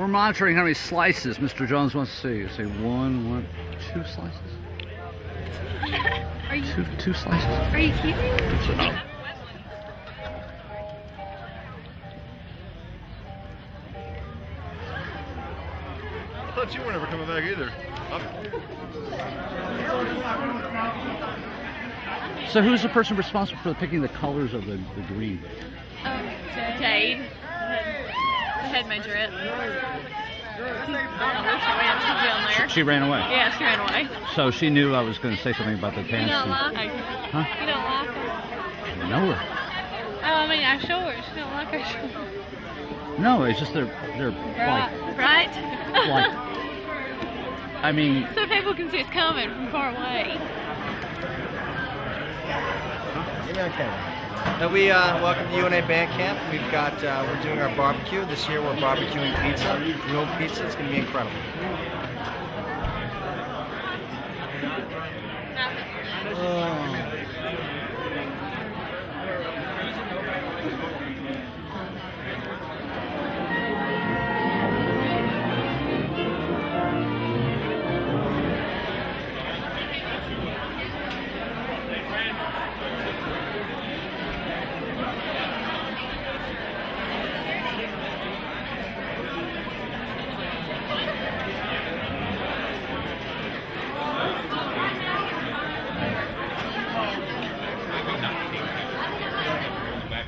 We're monitoring how many slices Mr. Jones wants to see. You say one, two slices? Are you, two slices? Are you kidding me? Oh. I thought you weren't ever coming back either. So who's the person responsible for picking the colors of the green? Jade, the head majorette. She ran away. Yeah, she ran away. So she knew I was going to say something about the You pants. don't like her. Huh? You don't like her. I know her. Oh, I mean, I show her. She don't like her. No, it's just they're Right. Right? like I mean, So people can see us coming from far away. Give me on camera. We welcome to UNA Band Camp. We've got we're doing our barbecue this year. We're barbecuing pizza, grilled pizza. It's going to be incredible.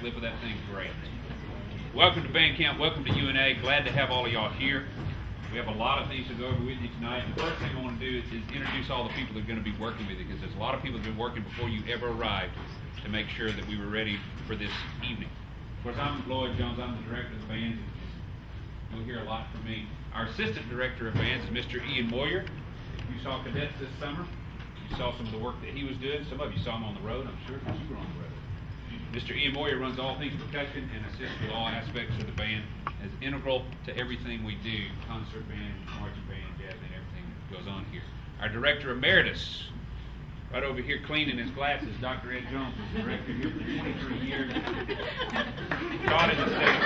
Live with that thing great. Welcome to band camp. Welcome to UNA. Glad to have all of y'all here. We have a lot of things to go over with you tonight. The first thing I want to do is introduce all the people that are going to be working with you, because there's a lot of people that have been working before you ever arrived to make sure that we were ready for this evening. Of course, I'm Lloyd Jones. I'm the director of the band. You'll hear a lot from me. Our assistant director of bands is Mr. Ian Moyer. You saw cadets this summer. You saw some of the work that he was doing. Some of you saw him on the road, I'm sure, because you were on the road. Mr. Ian Moyer runs all things percussion and assists with all aspects of the band, as integral to everything we do, concert band, marching band, jazz band, everything that goes on here. Our director emeritus, right over here cleaning his glasses, Dr. Ed Jones, is the director here for 23 years. Taught in the state.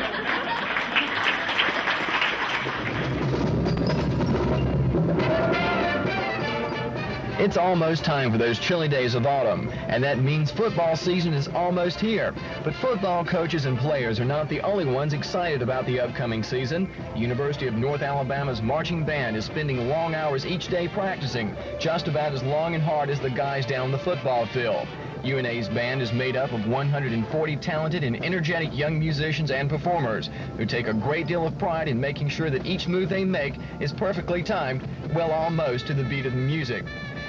It's almost time for those chilly days of autumn, and that means football season is almost here. But football coaches and players are not the only ones excited about the upcoming season. University of North Alabama's marching band is spending long hours each day practicing, just about as long and hard as the guys down the football field. UNA's band is made up of 140 talented and energetic young musicians and performers who take a great deal of pride in making sure that each move they make is perfectly timed, well, almost to the beat of the music.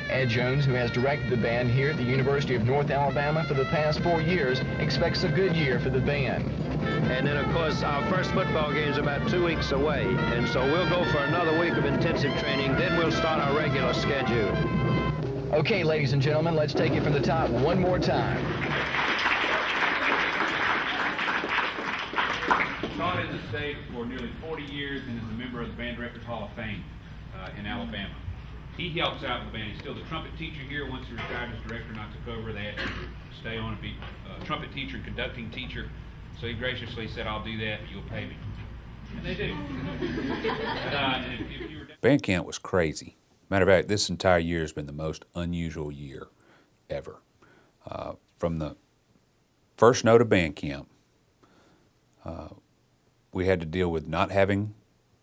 Ed Jones, who has directed the band here at the University of North Alabama for the past 4 years, expects a good year for the band. And then, of course, our first football game is about 2 weeks away, and so we'll go for another week of intensive training, then we'll start our regular schedule. Okay, ladies and gentlemen, let's take it from the top one more time. Taught in the state for nearly 40 years and is a member of the Band Directors Hall of Fame in Alabama. He helps out with the band. He's still the trumpet teacher here. Once he retired as director and I took over, they asked him to stay on and be a trumpet teacher and conducting teacher. So he graciously said, I'll do that, but you'll pay me. And they do. Band camp was crazy. Matter of fact, this entire year has been the most unusual year ever. From the first note of band camp, we had to deal with not having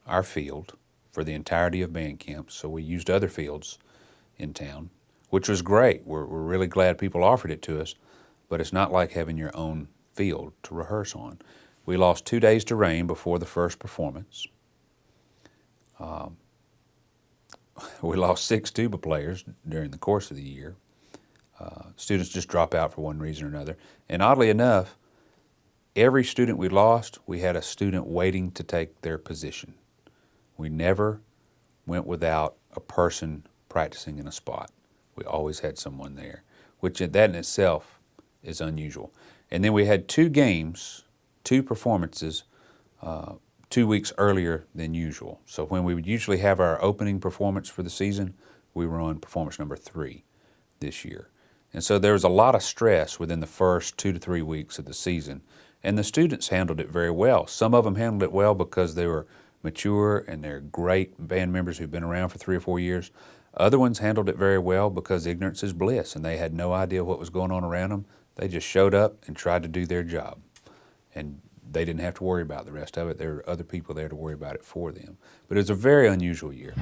our field for the entirety of band camp, so we used other fields in town, which was great. We're really glad people offered it to us, but it's not like having your own field to rehearse on. We lost 2 days to rain before the first performance. We lost 6 tuba players during the course of the year. Students just drop out for one reason or another. And oddly enough, every student we lost, we had a student waiting to take their position. We never went without a person practicing in a spot. We always had someone there, which that in itself is unusual. And then we had 2 games, 2 performances, 2 weeks earlier than usual. So when we would usually have our opening performance for the season, we were on performance number 3 this year. And so there was a lot of stress within the first 2 to 3 weeks of the season. And the students handled it very well. Some of them handled it well because they were mature and they're great band members who've been around for 3 or 4 years. Other ones handled it very well because ignorance is bliss, and they had no idea what was going on around them. They just showed up and tried to do their job, and they didn't have to worry about the rest of it. There were other people there to worry about it for them. But it was a very unusual year.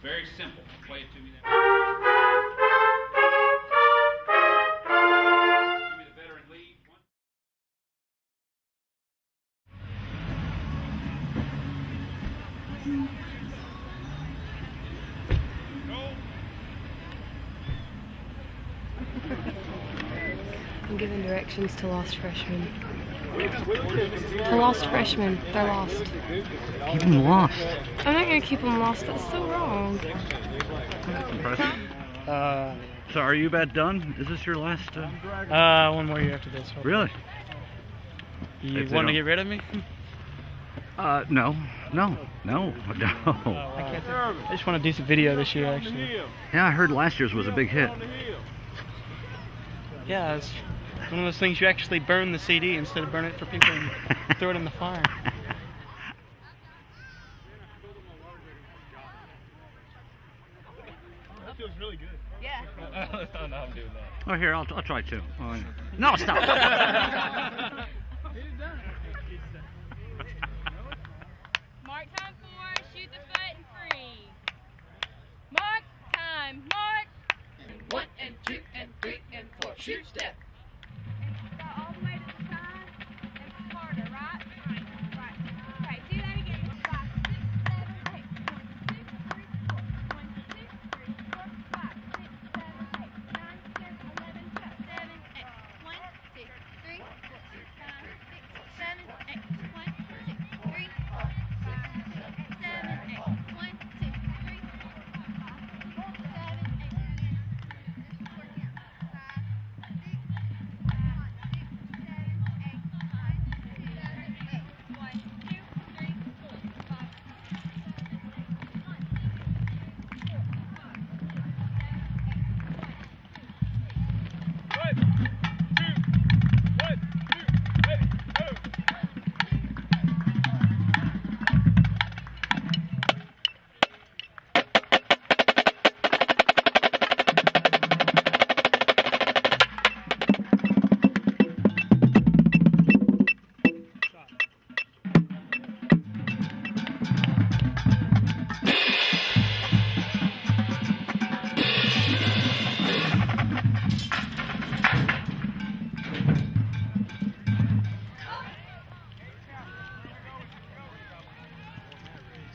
Very simple. Play it to me then. Give me the veteran lead. I'm giving directions to lost freshmen. To lost freshmen. They're lost. Keep them lost. I'm not going to keep them lost. That's so wrong. So are you about done? Is this your last? One more year after this. Hopefully. Really? You want to get rid of me? No. I just want to do some video this year, actually. Yeah, I heard last year's was a big hit. Yeah, it's one of those things you actually burn the CD instead of burn it for people and throw it in the fire. That feels really good. Yeah. No, I'm doing that. Oh, here, I'll try too. Oh, no, stop. Mark time 4, shoot the foot and freeze. Mark time, mark. 1 and 2 and 3 and 4, shoot step. And go all the way to the side and harder, right? Right. Okay, do that again. 5, 6, 7, 8. 1, 2, 3, 4. 1, 2, 3, 4, 5, 6, 7, 8. 9, 10, 11, 12, 7, 8. 1, 2, 3, 4, 5, 6, 7, 8. 1, 2, 3, 4, 5, 6, 7, 8. 1, 2, 3, 4, 5, 6, 7, 8.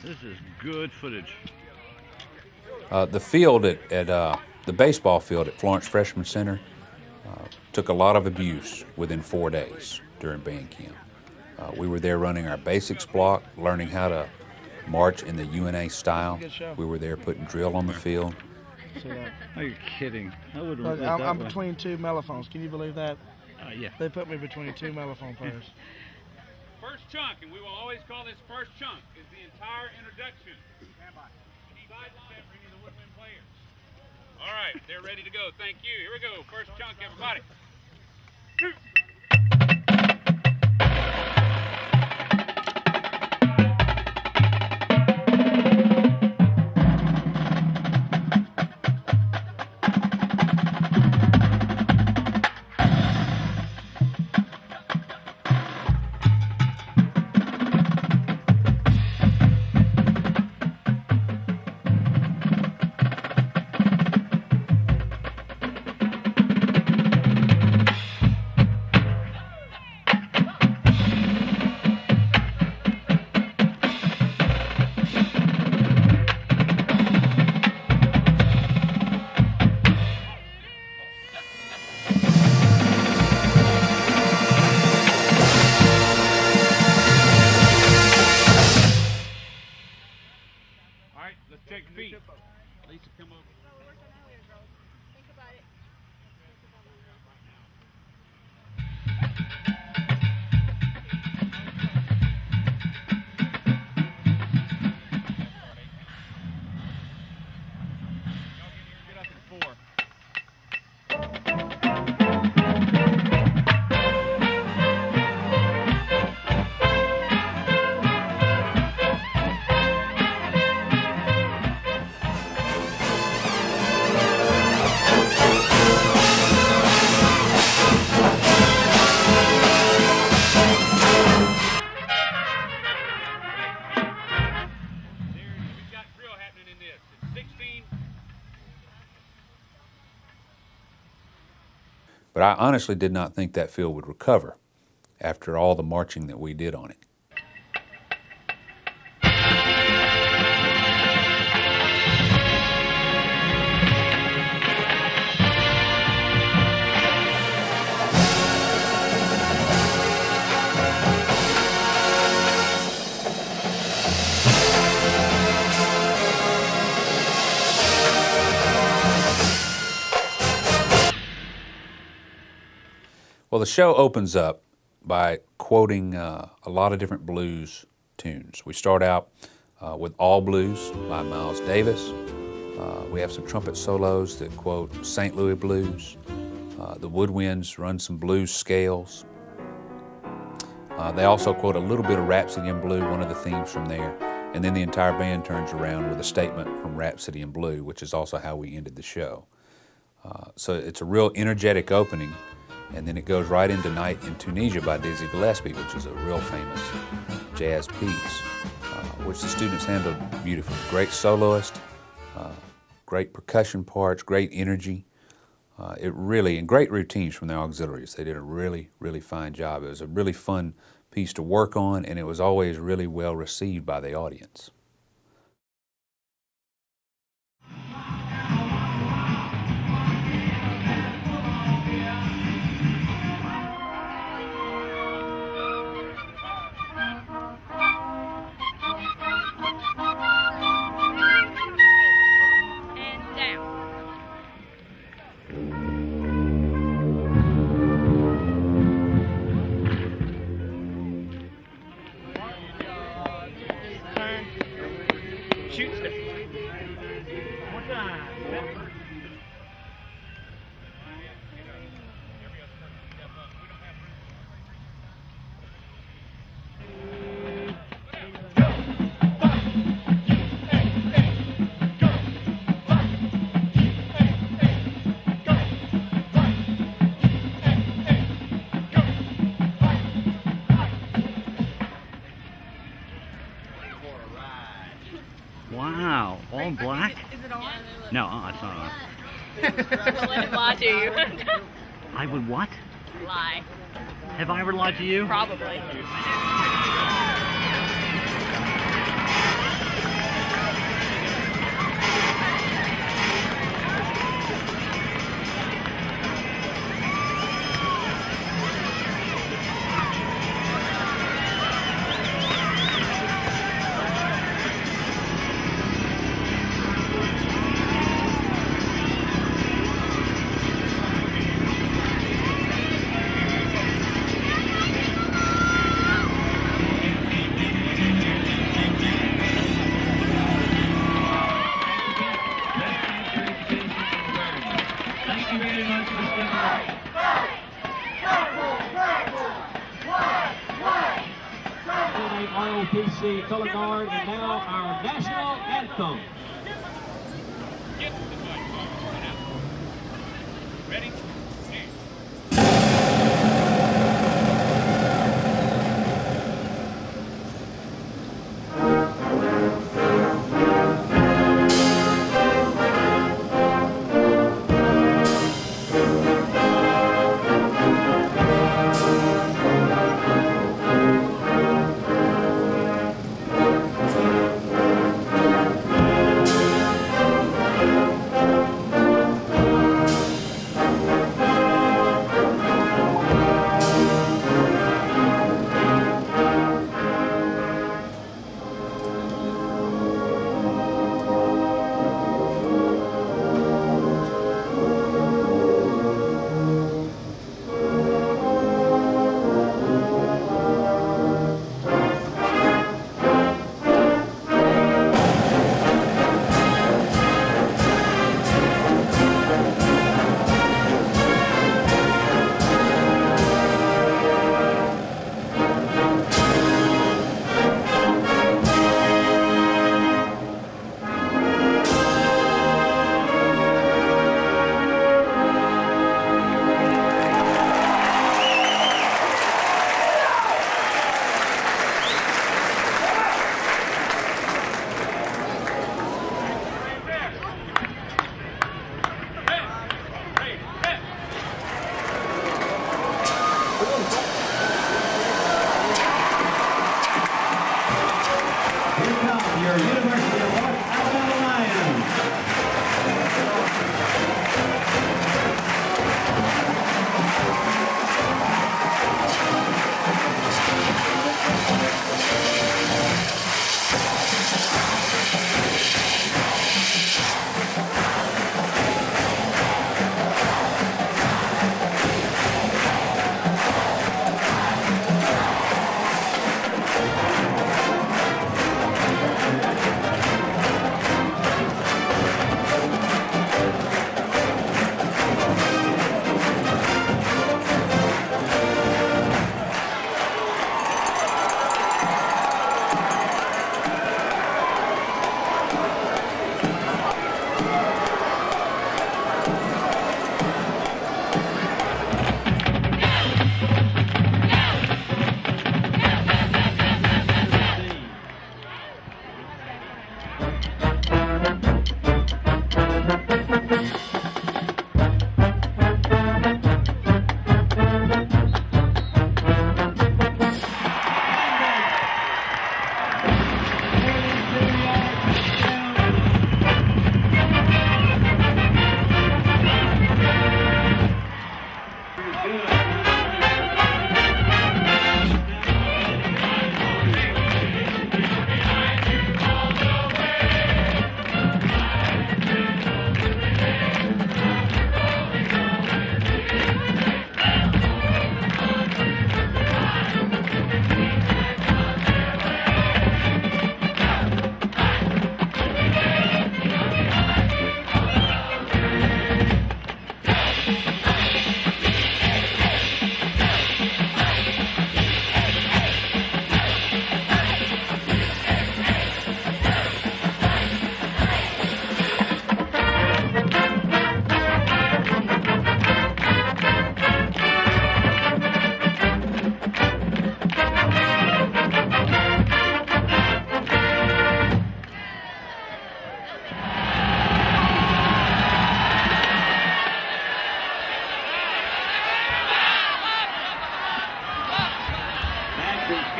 This is good footage. The field at the baseball field at Florence Freshman Center took a lot of abuse within 4 days during band camp. We were there running our basics block, learning how to march in the UNA style. We were there putting drill on the field. Are you kidding? I would Look, I'm between two mellophones. Can you believe that? Yeah. They put me between two mellophone players. First chunk, and we will always call this first chunk, is the entire introduction. Sideline for any of the woodwind players. All right, they're ready to go. Thank you. Here we go. First chunk, everybody. But I honestly did not think that field would recover after all the marching that we did on it. Well, the show opens up by quoting a lot of different blues tunes. We start out with All Blues by Miles Davis. We have some trumpet solos that quote St. Louis Blues. The woodwinds run some blues scales. They also quote a little bit of Rhapsody in Blue, one of the themes from there. And then the entire band turns around with a statement from Rhapsody in Blue, which is also how we ended the show. So it's a real energetic opening. And then it goes right into Night in Tunisia by Dizzy Gillespie, which is a real famous jazz piece, which the students handled beautifully. Great soloist, great percussion parts, great energy. And great routines from the auxiliaries. They did a really, really fine job. It was a really fun piece to work on, and it was always really well received by the audience. Shoot step. One time. Wow, all black? Is it on? No, it's not on. Let him lie to you. I would what? Lie. Have I ever lied to you? Probably. ROTC color guard, and now our national anthem. Ready?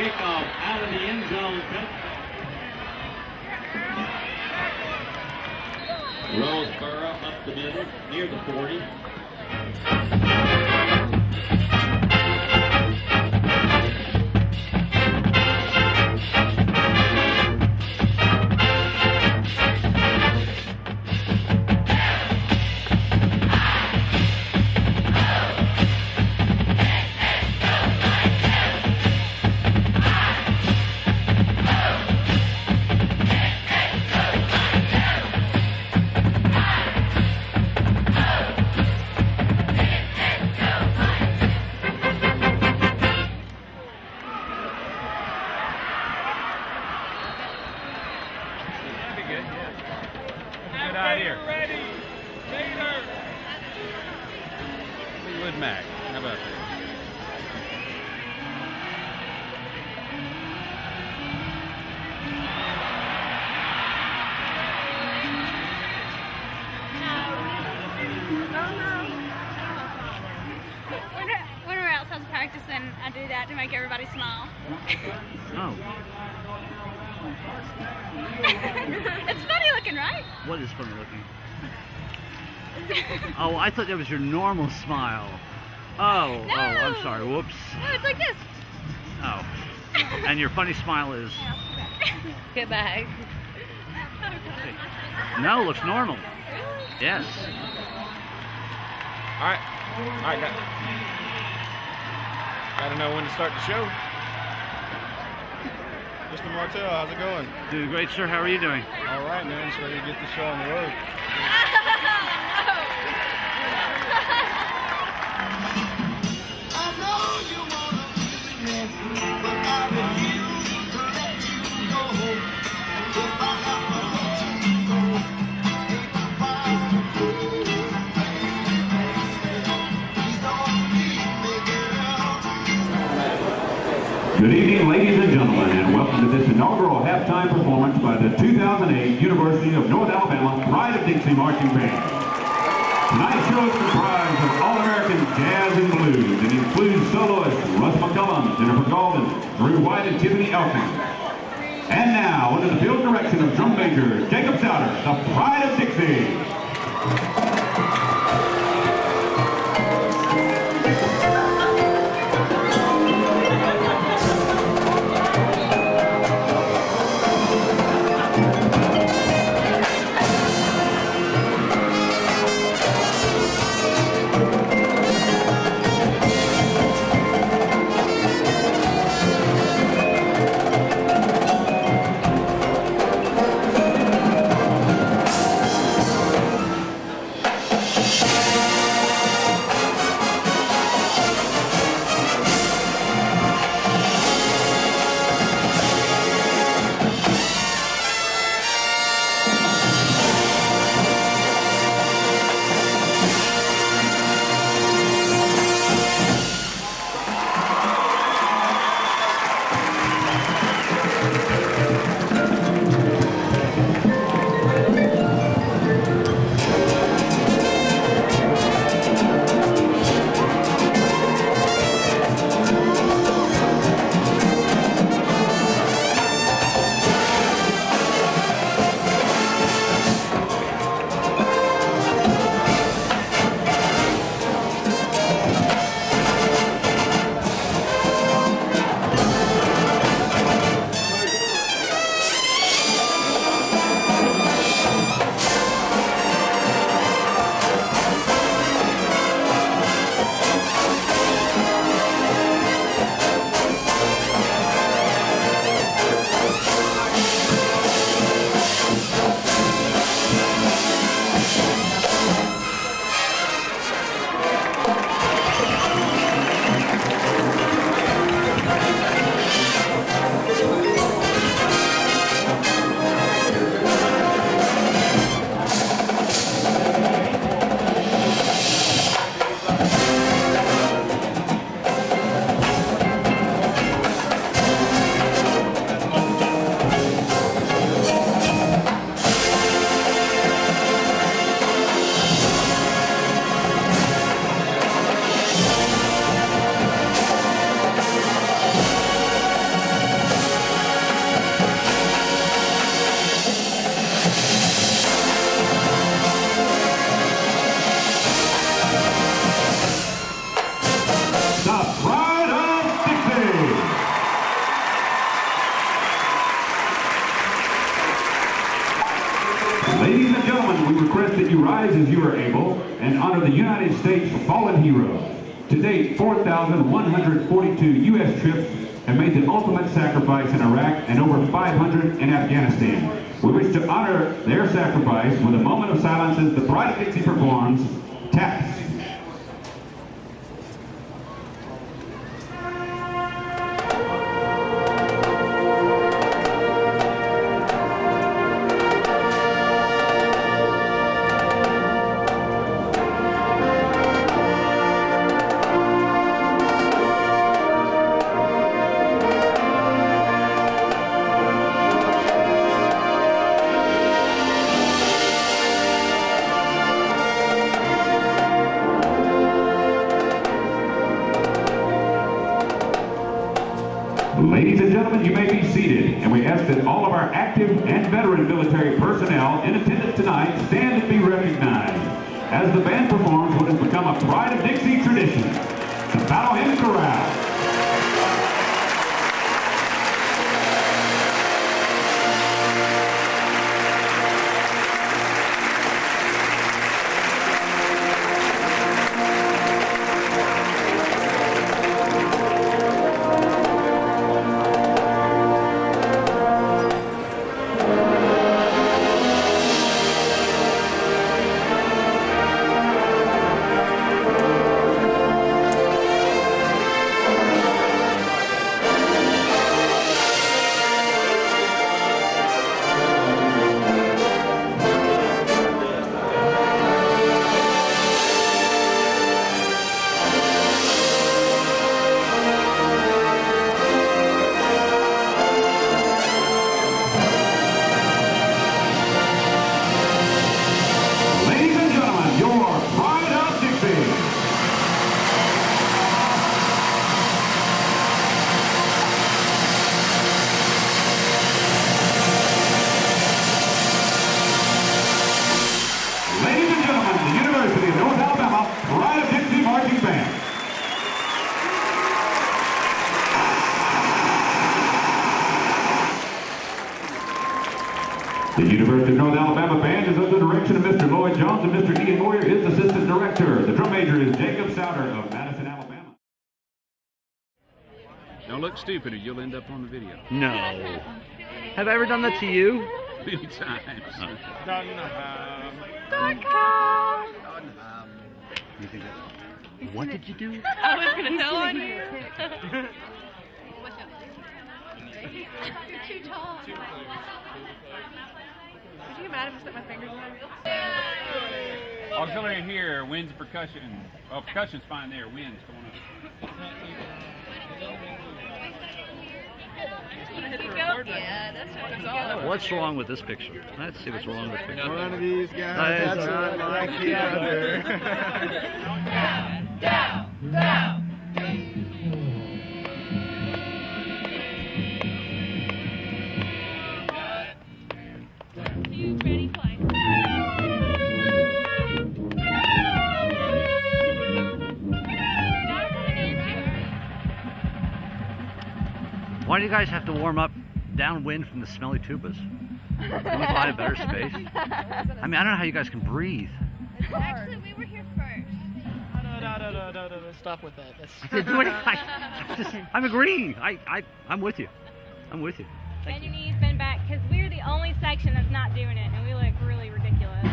kickoff out of the end zone. Roseboro up the middle, near the 40. Good idea. Fleetwood Mac. How about that? Whenever else I was practicing, I do that to make everybody smile. Oh. It's funny looking, right? What is funny looking? Oh, I thought that was your normal smile. Oh, No. oh, I'm sorry. Whoops. No, it's like this. Oh. And your funny smile is? Let's get back. No, looks normal. Yes. All right. Gotta know when to start the show. Mr. Martell, how's it going? Doing great, sir. How are you doing? All right, man. Just ready to get the show on the road. Good evening, ladies and gentlemen, and welcome to this inaugural halftime performance by the 2008 University of North Alabama Pride of Dixie Marching Band. Tonight's show is comprised of All-American Jazz and Blues and includes soloists Russ McCullum, Jennifer Golden, Drew White, and Tiffany Elkins. And now, under the field direction of drum major Jacob Souter, the Pride of Dixie. you rise as you are able and honor the United States fallen heroes. To date, 4,142 U.S. troops have made the ultimate sacrifice in Iraq and over 500 in Afghanistan. We wish to honor their sacrifice with a moment of silence as the Pride of Dixie performs Taps. Ladies and gentlemen, you may be seated, and we ask that all of our active and veteran military personnel in attendance tonight stand and be recognized as the band performs what has become a Pride of Dixie tradition, the Battle Hymn Chorale. The University of North Alabama Band is under the direction of Mr. Lloyd Jones, and Mr. Ian Moyer is Assistant Director. The drum major is Jacob Souter of Madison, Alabama. Don't look stupid or you'll end up on the video. No. Have I ever done that to you? Many times. You think that, what did you do? I was going to tell on you. You're too tall. Would you get mad if I stuck my fingers in there? Auxiliary here, winds and percussion. Oh, percussion's fine there, winds going up. What's wrong with this picture? Let's see what's wrong with this picture. One of these guys, that's what I like the other. Down, down. Ready, play. Why do you guys have to warm up downwind from the smelly tubas? Can we find a better space? I mean, I don't know how you guys can breathe. Actually, we were here first. No, stop with that. I'm agreeing. I'm with you. I'm with you. Bend your knees, bend back, because we're the only section that's not doing it, and we look really ridiculous.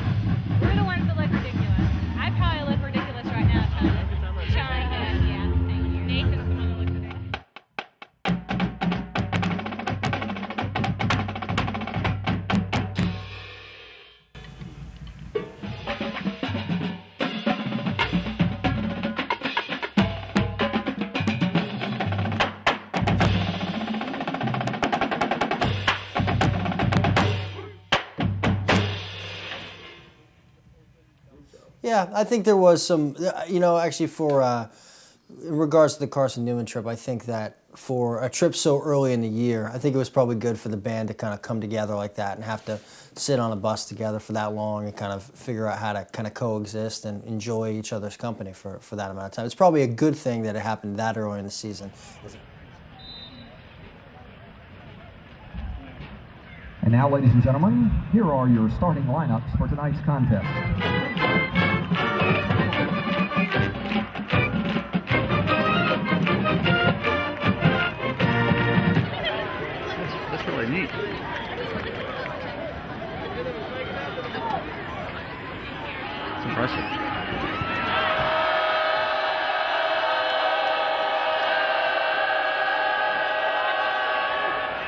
We're the ones that look ridiculous. I probably look ridiculous right now, Sean, yeah, thank you. Nathan's the one that looks ridiculous. Yeah, I think there was some, actually for, in regards to the Carson Newman trip, I think that for a trip so early in the year, I think it was probably good for the band to kind of come together like that and have to sit on a bus together for that long and kind of figure out how to kind of coexist and enjoy each other's company for that amount of time. It's probably a good thing that it happened that early in the season. And now, ladies and gentlemen, here are your starting lineups for tonight's contest. That's really neat. It's impressive.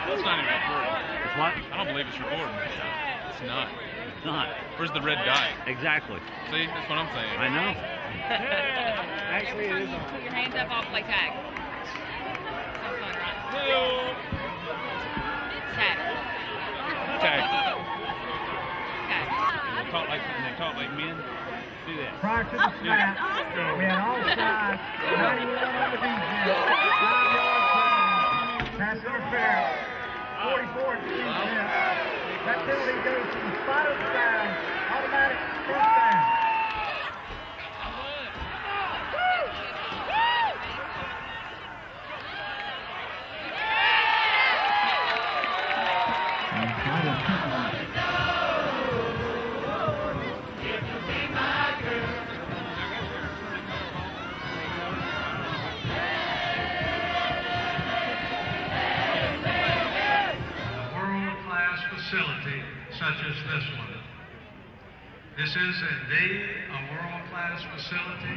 It's not even recording. It's what? I don't believe it's recording. It's not. It's not. Where's the red dot? Exactly. See, that's what I'm saying. I know. Actually, it is on. Put your hands up, I'll play tag. Sounds fun, right? Tag. Tag. Tag. They talk like men. Do that. Prior to the snap, we had all sides, 91 on the defense, 5-yard penalty, pass interference, 44 defense. That penalty goes to the spot of the down, automatic first down. Facility such as this one. This is indeed a world-class facility.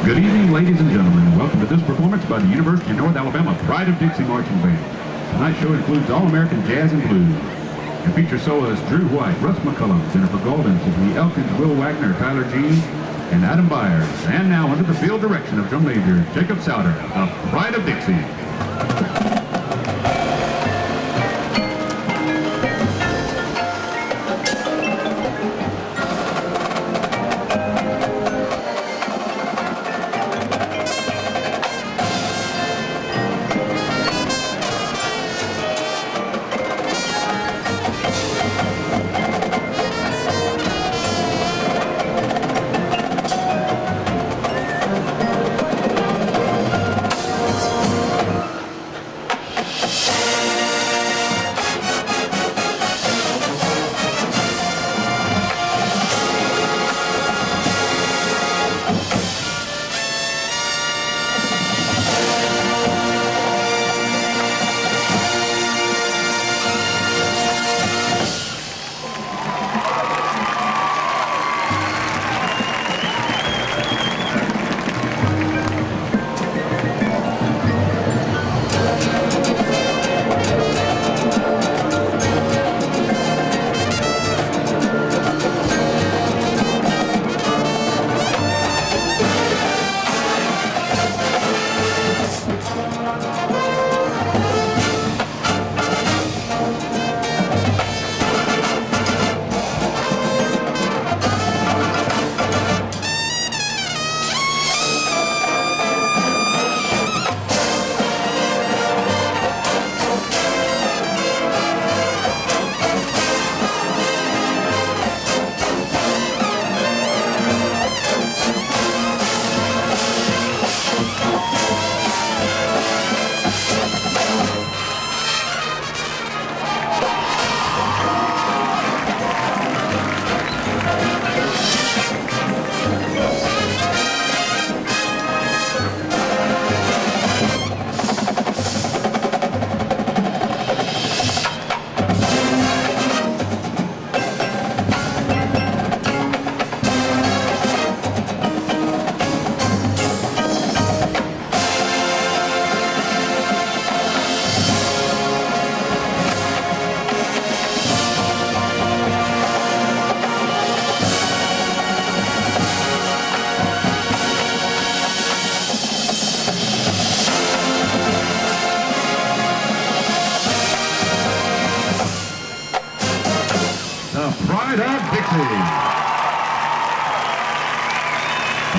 Good evening, ladies and gentlemen. Welcome to this performance by the University of North Alabama Pride of Dixie Marching Band. Tonight's show includes All-American Jazz and Blues and features soloists Drew White, Russ McCullum, Jennifer Golden, Tiffany Elkins, Will Wagner, Tyler Jean, and Adam Byers. And now, under the field direction of Drum Major Jacob Souter of Pride of Dixie.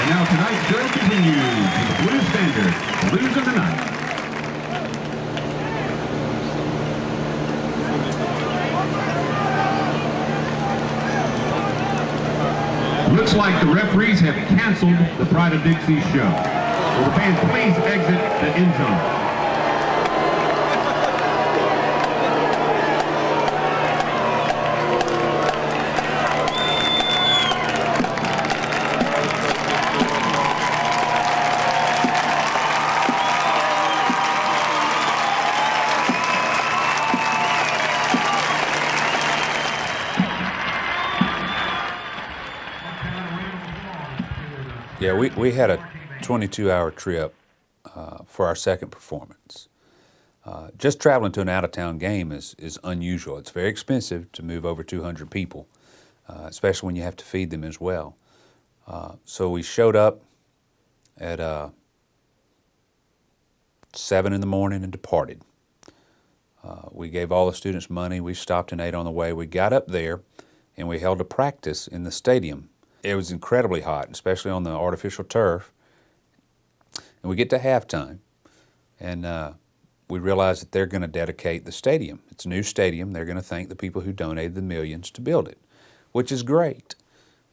And now tonight's drill continues with the Blues Standard, Blues of the Night. Looks like the referees have canceled the Pride of Dixie show. Will the band please exit the end zone? Yeah, we had a 22-hour trip for our second performance. Just traveling to an out-of-town game is unusual. It's very expensive to move over 200 people, especially when you have to feed them as well. So we showed up at 7 in the morning and departed. We gave all the students money. We stopped and ate on the way. We got up there and we held a practice in the stadium. It was incredibly hot, especially on the artificial turf. And we get to halftime, and we realize that they're going to dedicate the stadium. It's a new stadium. They're going to thank the people who donated the millions to build it, which is great.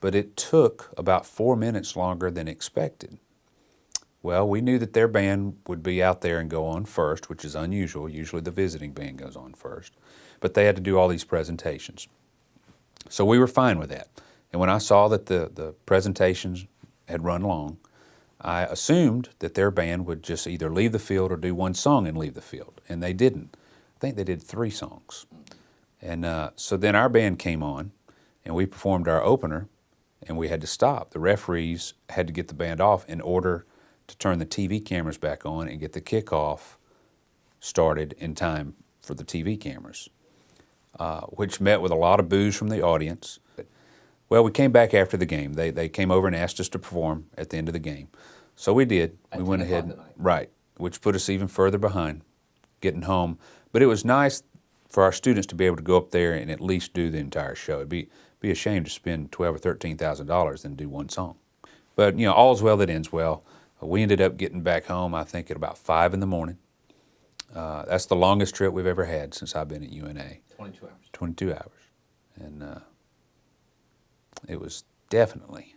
But it took about 4 minutes longer than expected. Well, we knew that their band would be out there and go on first, which is unusual. Usually the visiting band goes on first. But they had to do all these presentations. So we were fine with that. And when I saw that the presentations had run long, I assumed that their band would just either leave the field or do one song and leave the field. And they didn't. I think they did 3 songs. And so then our band came on, and we performed our opener, and we had to stop. The referees had to get the band off in order to turn the TV cameras back on and get the kickoff started in time for the TV cameras, which met with a lot of boos from the audience. Well, we came back after the game. They came over and asked us to perform at the end of the game. So we did. We went ahead, right, which put us even further behind getting home. But it was nice for our students to be able to go up there and at least do the entire show. It'd be a shame to spend $12,000 or $13,000 and do one song. But, you know, all's well that ends well. We ended up getting back home, I think, at about 5 in the morning. That's the longest trip we've ever had since I've been at UNA. 22 hours. 22 hours. And it was definitely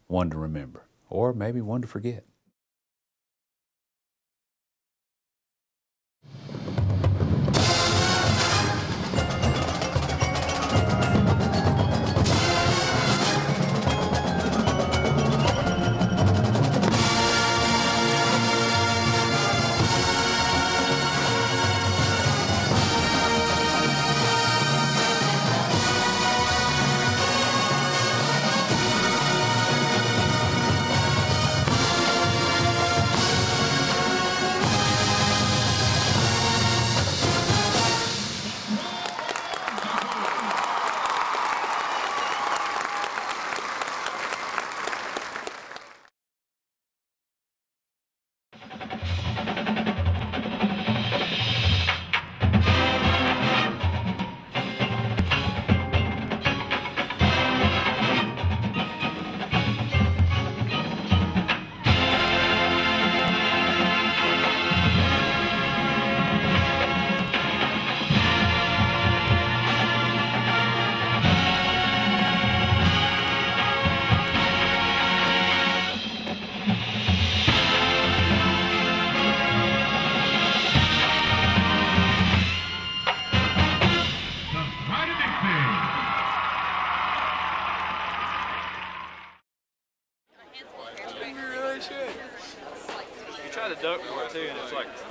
one to remember, or maybe one to forget.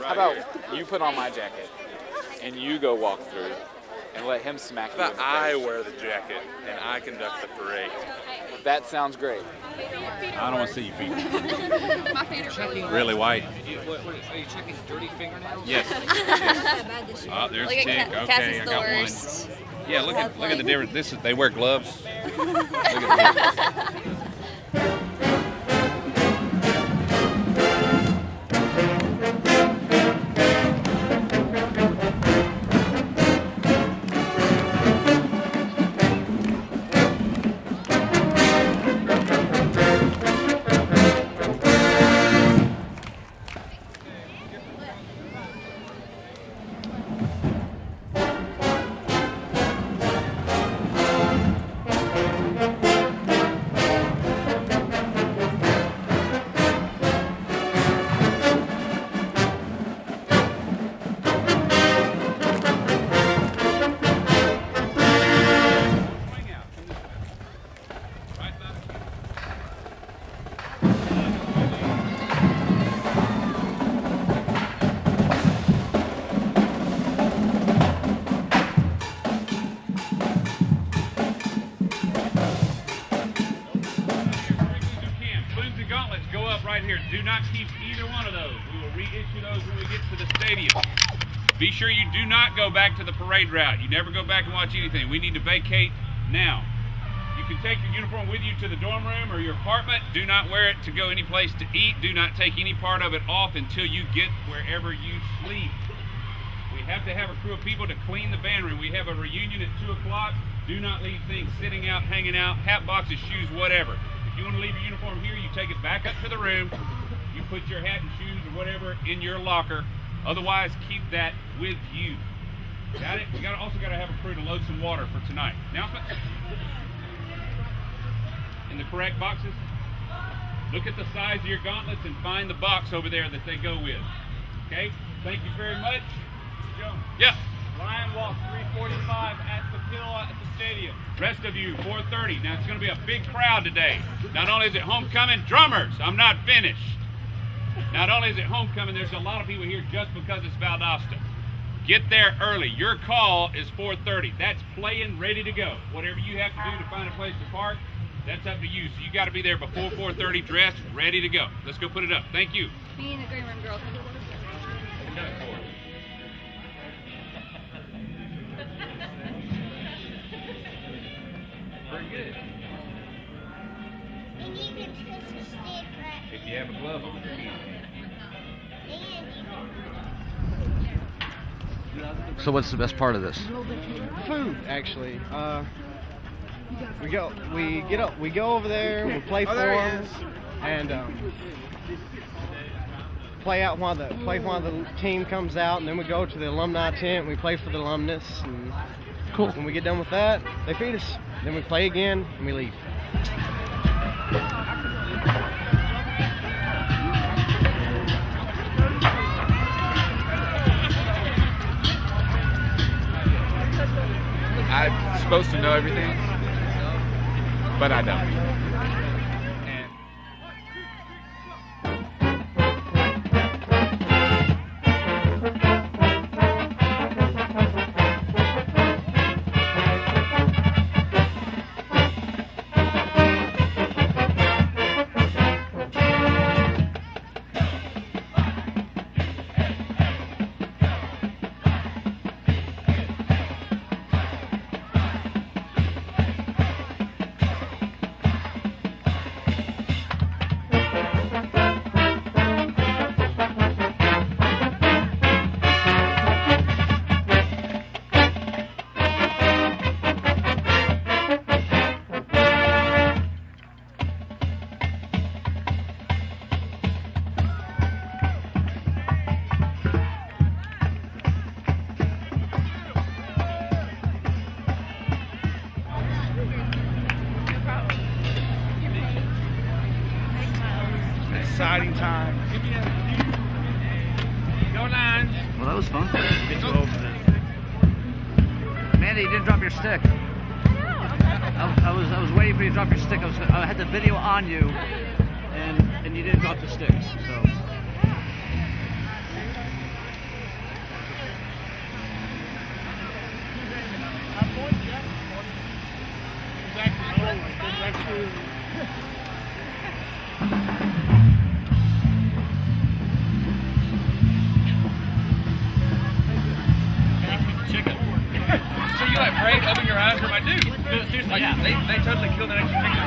How about you put on my jacket and you go walk through and let him smack you in the face? I wear the jacket and I conduct the parade. That sounds great. I don't want to see your feet. My feet are really Really white. Are you checking dirty fingernails? Yes. Oh, there's Look a at tick. Cassie's Okay, I the got worst. one. Yeah, look at the difference. They wear gloves. Look at the difference. not keep either one of those. We will reissue those when we get to the stadium. Be sure you do not go back to the parade route. You never go back and watch anything. We need to vacate now. You can take your uniform with you to the dorm room or your apartment. Do not wear it to go any place to eat. Do not take any part of it off until you get wherever you sleep. We have to have a crew of people to clean the band room. We have a reunion at 2 o'clock. Do not leave things sitting out, hanging out, hat boxes, shoes, whatever. If you want to leave your uniform here, you take it back up to the room. You put your hat and shoes or whatever in your locker. Otherwise, keep that with you. Got it? We also got to have a crew to load some water for tonight. Announcements? In the correct boxes? Look at the size of your gauntlets and find the box over there that they go with. Okay? Thank you very much. Jones. Yeah. Lion Walk 3:45 at the at the stadium. Rest of you, 4:30. Now, it's going to be a big crowd today. Not only is it homecoming, drummers, I'm not finished. Not only is it homecoming, there's a lot of people here just because it's Valdosta. Get there early. Your call is 4:30. That's playing, ready to go. Whatever you have to do to find a place to park, that's up to you. So you got to be there before 4:30, dressed, ready to go. Let's go put it up. Thank you. Be in the green room, girls. Pretty good. And you can twist your stick, right? If you have a glove on, you can. So what's the best part of this? Food, actually. We go over there, we play for them, and play while the team comes out, and then we go to the alumni tent, and we play for the alumnus, and cool. When we get done with that, they feed us. Then we play again, and we leave. I'm supposed to know everything, but I don't. Exciting time. Go Lions. Well, that was fun. It's over. Mandy, you didn't drop your stick. I was waiting for you to drop your stick. I had the video on you, and you didn't drop the sticks. So. So you like pray, open your eyes for my dude. Seriously, like, yeah. They totally killed that extra chicken.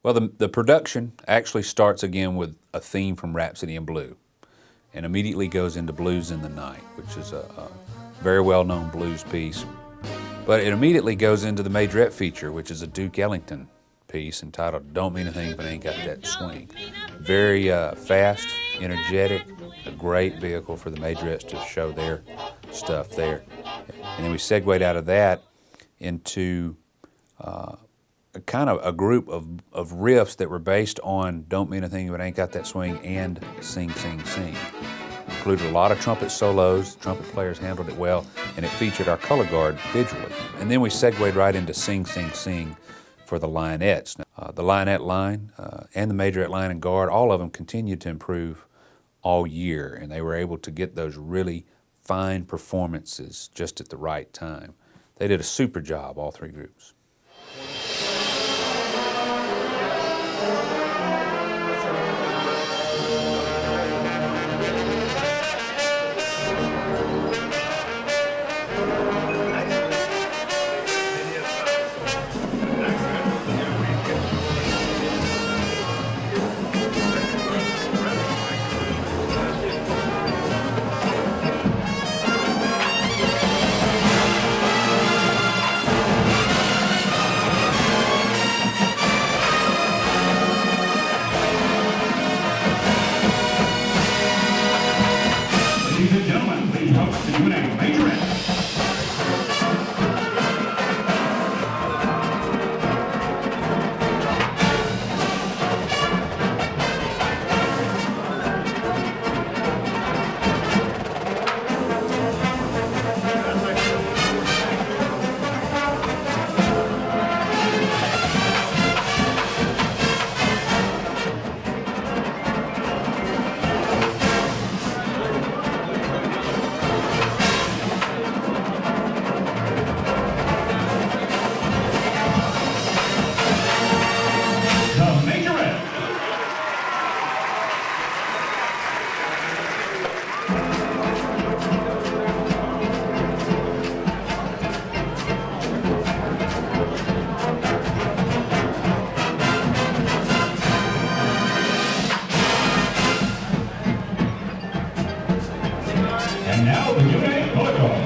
Well, the production actually starts again with a theme from Rhapsody in Blue and immediately goes into Blues in the Night, which is a very well-known blues piece. But it immediately goes into the majorette feature, which is a Duke Ellington piece entitled Don't Mean a Thing If It Ain't Got That Swing. Very fast, energetic, a great vehicle for the majorettes to show their stuff there. And then we segued out of that into kind of a group of riffs that were based on Don't Mean a Thing If It Ain't Got That Swing and Sing, Sing, Sing. Included a lot of trumpet solos, trumpet players handled it well, and it featured our color guard visually. And then we segued right into Sing, Sing, Sing for the lionettes. The lionette line and the majorette line and guard, all of them continued to improve all year, and they were able to get those really fine performances just at the right time. They did a super job, all three groups. Ladies and gentlemen, please welcome the UNA Majorette. And now the UNA color guard.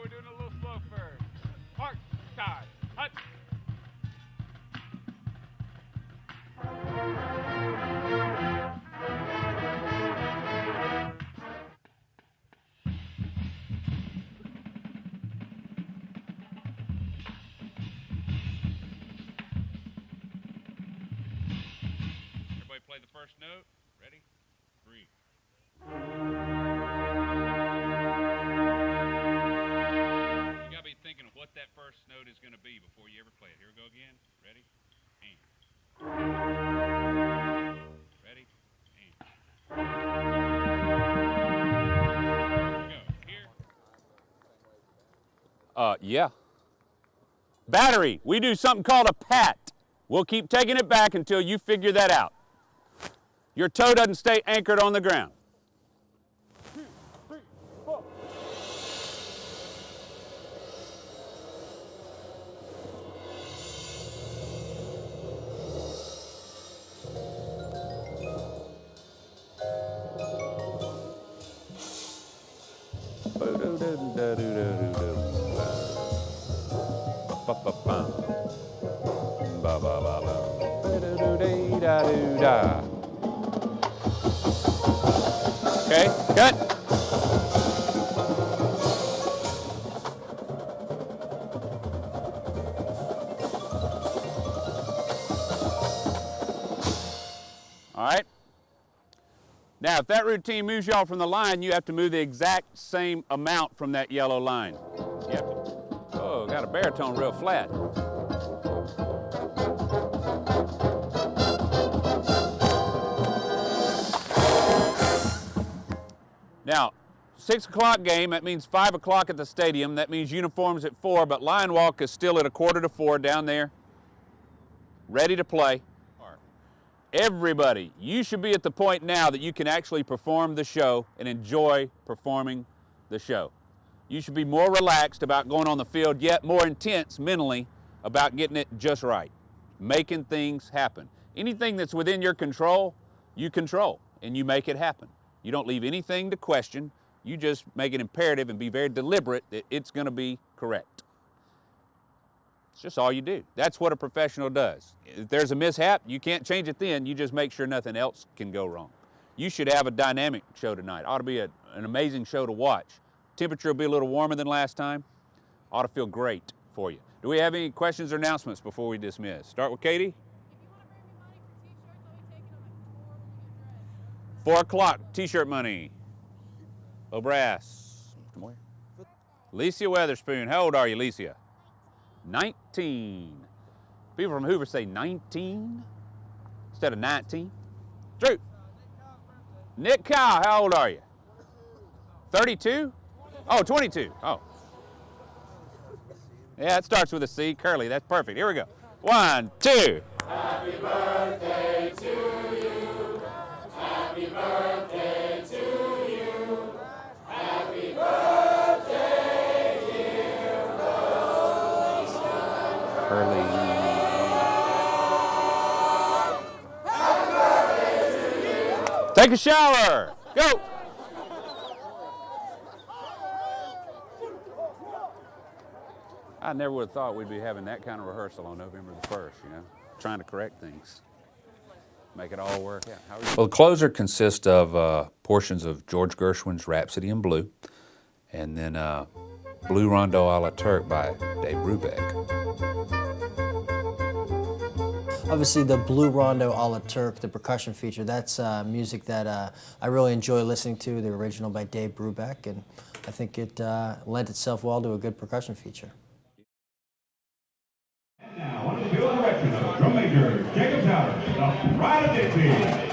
We're doing a little slow first. Park, time, hut. Everybody play the first note. Ready? 3. You gotta be thinking of what that first note is gonna be before you ever play it. Here we go again. Ready? And. Ready? And. Here we go. Here. Yeah. Battery, we do something called a pat. We'll keep taking it back until you figure that out. Your toe doesn't stay anchored on the ground. 2, 3, 4. Okay, cut. All right. Now, if that routine moves y'all from the line, you have to move the exact same amount from that yellow line. You have to. Oh, got a baritone real flat. Now, 6 o'clock game, that means 5 o'clock at the stadium. That means uniforms at 4, but line walk is still at 3:45 down there, ready to play. Everybody, you should be at the point now that you can actually perform the show and enjoy performing the show. You should be more relaxed about going on the field, yet more intense mentally about getting it just right, making things happen. Anything that's within your control, you control, and you make it happen. You don't leave anything to question. You just make it imperative and be very deliberate that it's going to be correct. It's just all you do. That's what a professional does. If there's a mishap, you can't change it then. You just make sure nothing else can go wrong. You should have a dynamic show tonight. Ought to be an amazing show to watch. Temperature will be a little warmer than last time. Ought to feel great for you. Do we have any questions or announcements before we dismiss? Start with Katie. 4 o'clock, t-shirt money. O'Brass. Come on. Licia Weatherspoon. How old are you, Licia? 19. People from Hoover say 19 instead of 19. Drew. Nick Kyle, how old are you? 32? Oh, 22. Oh. Yeah, it starts with a C. Curly, that's perfect. Here we go. 1, 2. Happy birthday to you. Happy birthday to you. Happy birthday, dear Rose. Curly. Happy birthday to you. Take a shower. Go. I never would have thought we'd be having that kind of rehearsal on November the 1st, you know, trying to correct things, make it all work out. Well, the closer consists of portions of George Gershwin's Rhapsody in Blue, and then Blue Rondo a la Turk by Dave Brubeck. Obviously, the Blue Rondo a la Turk, the percussion feature, that's music that I really enjoy listening to, the original by Dave Brubeck, and I think it lent itself well to a good percussion feature. Now, under the field direction of drum major Jacob Towers, the Pride of Dixie.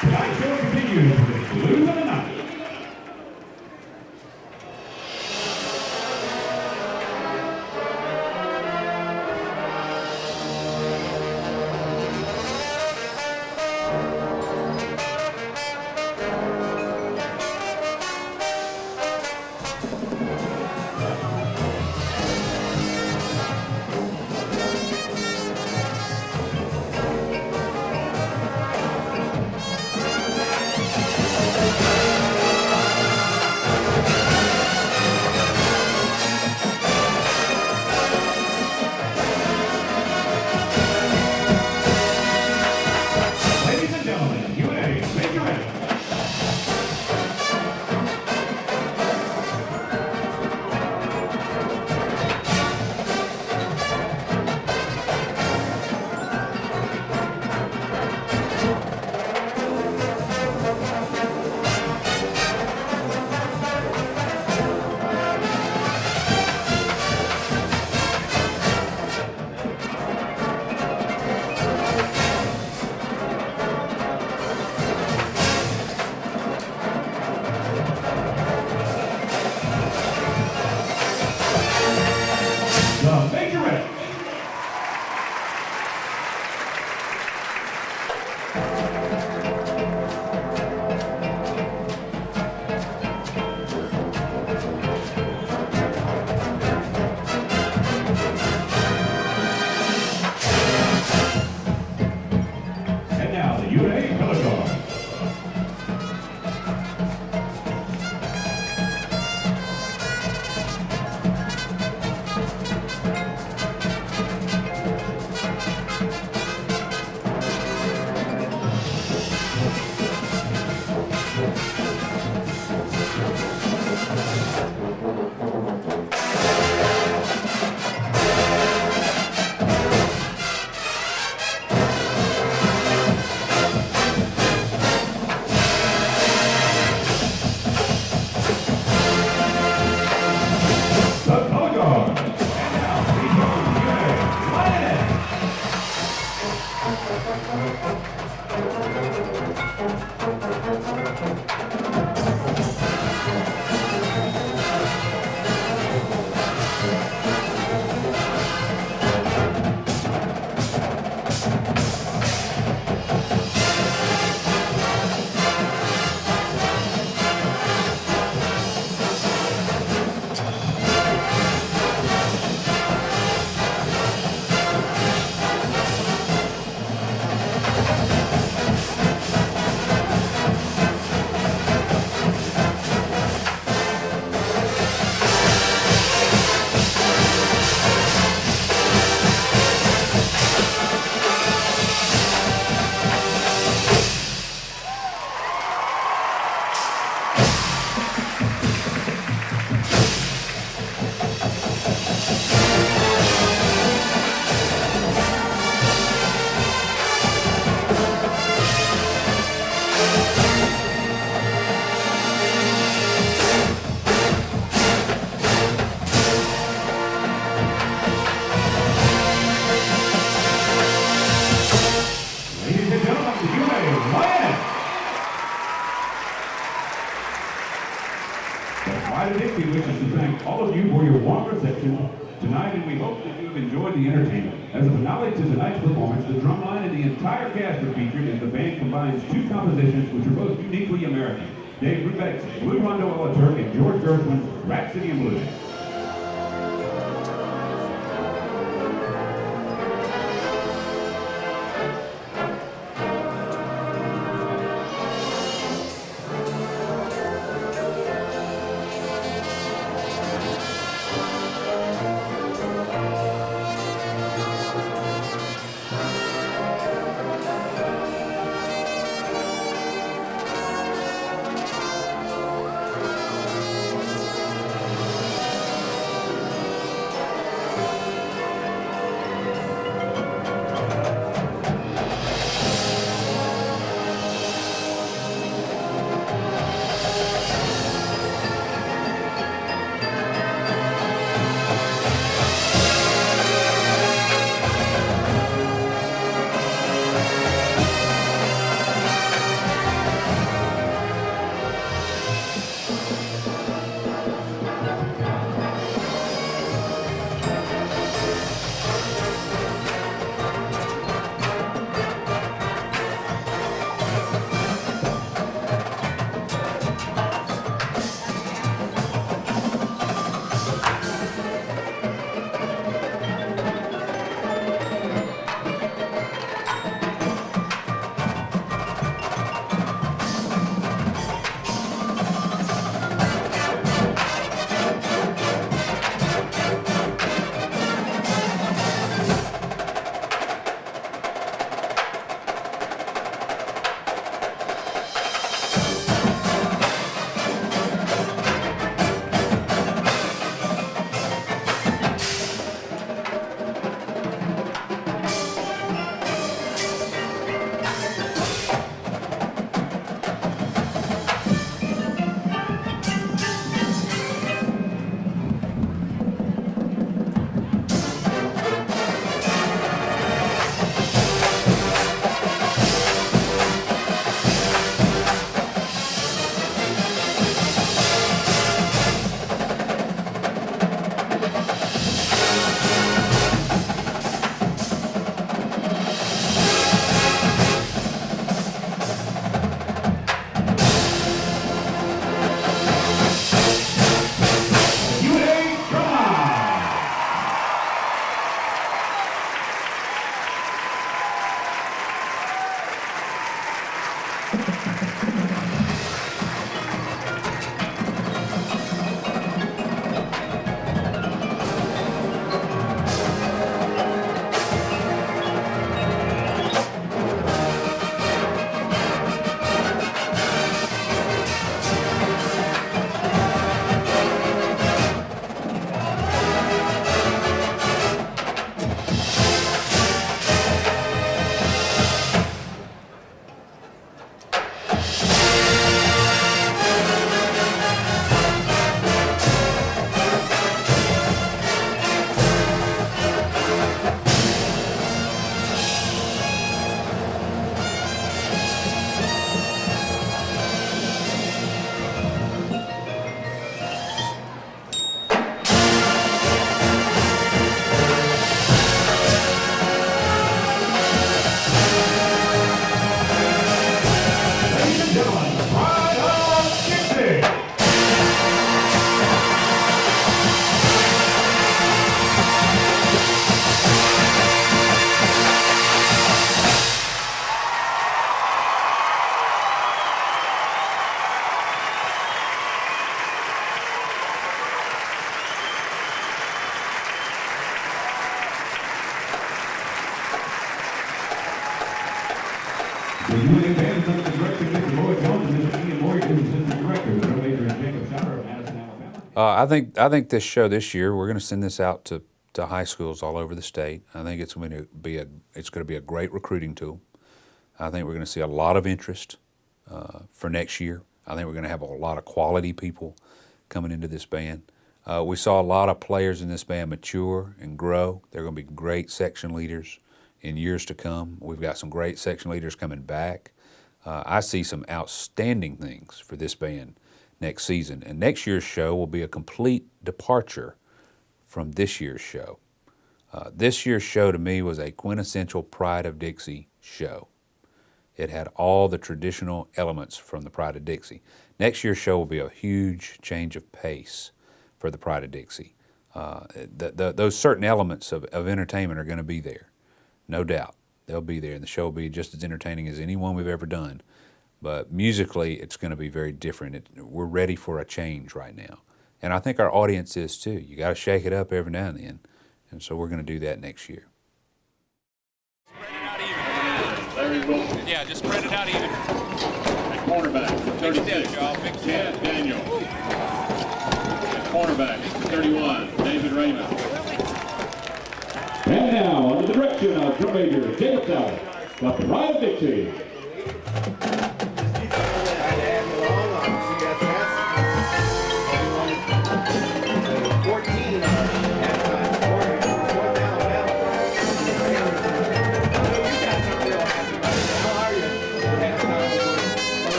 Tonight's show continues with Blues of the Night. Ladies and gentlemen, UNA, make your ready. The Majorette. And now the UNA Color Guard. The Color Guard. And now, please welcome the UNA Lioness. Ladies and gentlemen, the UNA Lioness. The Pride of Dixie wishes to thank all of you for your warm reception tonight, and we hope that you've enjoyed the entertainment. As a finale to tonight's performance, the drumline and the entire cast are featured, and the band combines two compositions which are both uniquely American: Dave Brubeck's Blue Rondo a la Turk and George Gershwin's Rat City and Blues. The UNA band is under the direction of Mr. Lloyd Jones and Mr. Ian Morgan, who's assistant director, the drum major and Jacob Schauer of Madison, Alabama. I think this show this year, we're going to send this out to high schools all over the state. I think it's going to be a great recruiting tool. I think we're going to see a lot of interest for next year. I think we're going to have a lot of quality people coming into this band. We saw a lot of players in this band mature and grow. They're going to be great section leaders in years to come. We've got some great section leaders coming back. I see some outstanding things for this band next season. And next year's show will be a complete departure from this year's show. This year's show to me was a quintessential Pride of Dixie show. It had all the traditional elements from the Pride of Dixie. Next year's show will be a huge change of pace for the Pride of Dixie. Those certain elements of entertainment are going to be there, no doubt. They'll be there, and the show will be just as entertaining as any one we've ever done. But musically, it's going to be very different. We're ready for a change right now. And I think our audience is too. You got to shake it up every now and then. And so we're going to do that next year. Yeah, just spread it out even. At cornerback, 36, Chad Daniel. At cornerback, 31, David Raymond. And now, under the direction of drum major Jacob Schauer, the Pride of Dixie.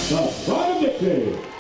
The Pride of Dixie.